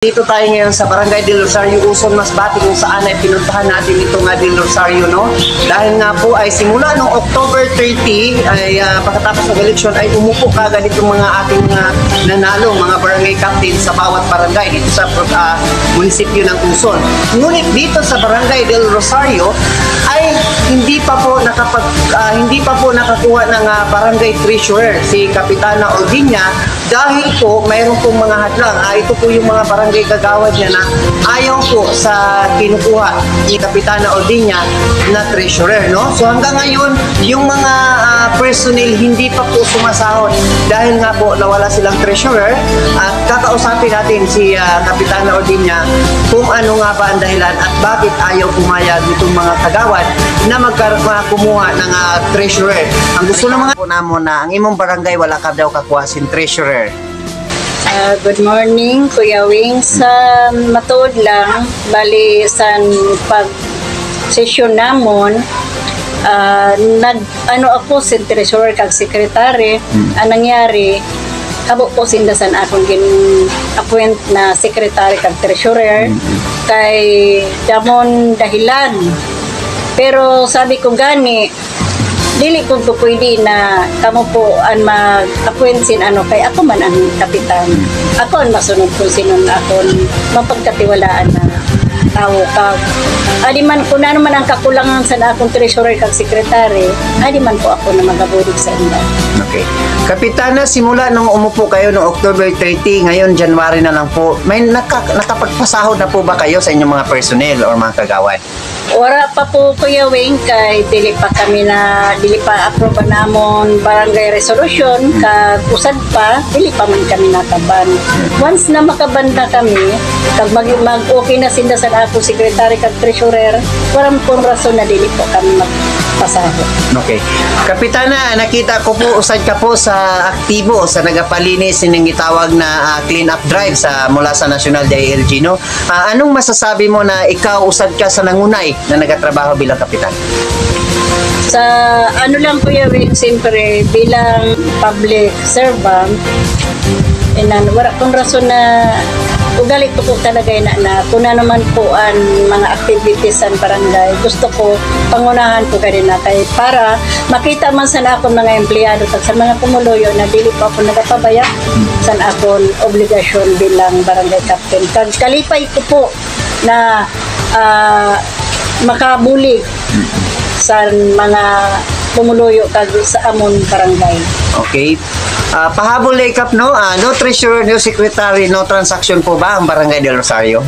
Dito tayo ngayon sa Barangay Del Rosario, Uson, Masbate, kung saan ay pinuntahan natin ito nga Del Rosario, no? Dahil nga po ay simula noong October 30, ay pagkatapos ng eleksyon ay umupo kagad itong mga ating nanalo, mga barangay captain sa bawat barangay dito sa munisipyo ng Uson. Ngunit dito sa Barangay Del Rosario ay hindi pa po nakakuha ng barangay treasurer si Kapitana Ordinia dahil po mayroon pong mga hadlang. Ito po yung mga barangay kagawad niya na ayaw po sa kinukuha ni Kapitana Ordinia na treasurer, no? So hanggang ngayon, yung mga personnel hindi pa po sumasahod dahil nga po nawala silang treasurer, at kakausapin natin si Kapitana Ordinia kung ano nga ba ang dahilan at bakit ayaw pumayag nitong mga kagawad na kumuha ng treasurer. Ang gusto ng mga po namo na ang imong barangay wala ka daw kakuha sin treasurer. Good morning, Kuya Wing. Sa matuod lang, bali sa pag-session namon, ako si treasurer kag secretary. Ang nangyari, habo po sindasan akong gin-appoint na secretary kag treasurer kay damon dahilan. Pero sabi ko gani, dili ko pwede na kamo po ang mag-appoint sin kay ako man ang kapitan. Ako ang masunod kung sino akong mapagkatiwalaan na tao kag. Adi man kung ano man ang kakulangan sa akong treasurer kag secretary, adi man po ako na magabulig sa inyo. Okay. Kapitana, simula nung umupo kayo noong October 30, ngayon January na lang po, may nakapagpasahod na po ba kayo sa inyong mga personnel or mga kagawad? Wala pa po, Kuya Wing, kay dili pa approve namon barangay resolution kag usad pa dili pa man kami nakaban. Once na makaban na kami, kag mag-okay na sinda sa ako secretary kag treasurer, waram pong rason na dili po kami magpasahod. Okay. Kapitana, nakita ko po usad ka po sa aktibo sa nagapalinis ng gitawag na clean up drive mula sa National DILG, no? Anong masasabi mo na ikaw usad ka sa nangunay na nagatrabaho bilang kapitan? Sa lang Kuya Wing, siyempre bilang public servant, wala pong rason na ugalit ko talaga na kung ano naman po ang mga activities sa barangay, gusto ko pangunahan ko ganun na kay para makita man sa akong mga empleyado at sa mga pumuluyo na dili pa ako nagapabaya sa akong obligasyon bilang barangay captain. Kalipay ko po na makabulig sa mga pumuluyo kag sa amon barangay. Okay. Pahabol Lakeup, no? No treasurer, no secretary, no transaction po ba ang Barangay Del Rosario?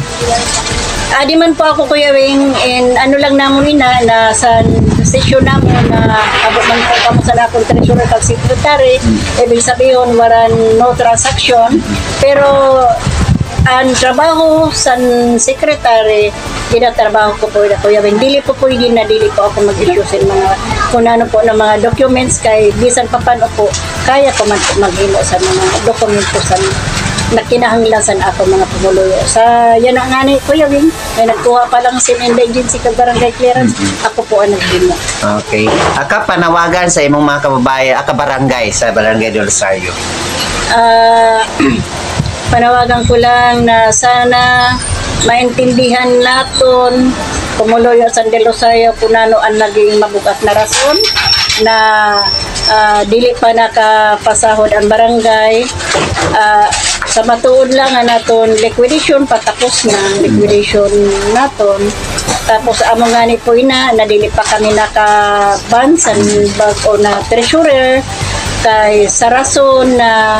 Di man po ako, Kuya Wing, and lang namon na sa session namon na abot man po kamo sa akong treasurer kag secretary, ibig sabihin waran no transaction, pero ang trabaho sa secretary, ginatrabaho ko po na Kuya Wing. Dili po ako mag-issue sa mga kung ano po ng mga documents kay bisan pa paano po, kaya ko maghimo sa mga dokumento sa nakinahanglan ako mga pumuluyo. Sa yan ang ngani, Kuya Wing, may nagkuha pa lang sin indigency kag barangay clearance, ako po ang naghimo. Okay. Aka panawagan sa imong mga kababayan, barangay sa Barangay Del Rosario. Panawagan ko lang na sana maintindihan naton pumuluyo sa Del Rosario kung ano ang naging mabugat na rason na dili pa nakapasahod ang barangay. Sa matuod lang naton liquidation, patapos na liquidation naton. Tapos among gani po na dili pa kami nakaban sa bago na treasurer kay sa rason na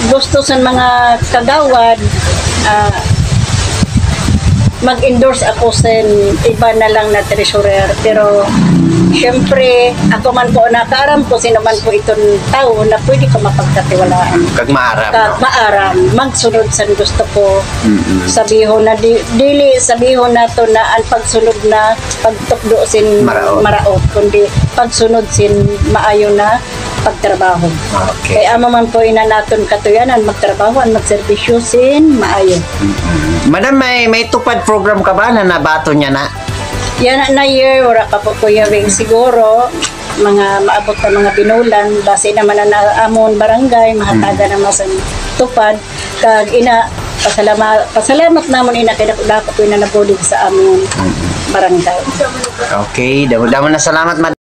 gusto sa mga kagawad mag-endorse ako sa iba na lang na treasurer, pero syempre ako man po nakaaram ko sino man po itong tao na pwede ko mapagkatiwalaan kag maaram, maaram magsunod sa gusto ko. Sabihon na dili sabihon nato na ang pagsunod na pagtukdo sin maraot kundi pagsunod sin maayo na pagtrabaho. Okay. Kaya ama man po naton katuyanan magtrabaho ang magserbisyo sin maayo. Madam, may tupad program ka ba na nabato niya na? Yan na year, wala pa po Kuya Wing. Siguro, mga maabot na mga binulan, base naman na amon barangay, mahataga naman sa tupad. Kag pasalamat namon ina kay dapat na nabulig sa aming barangay. Okay, damo na salamat,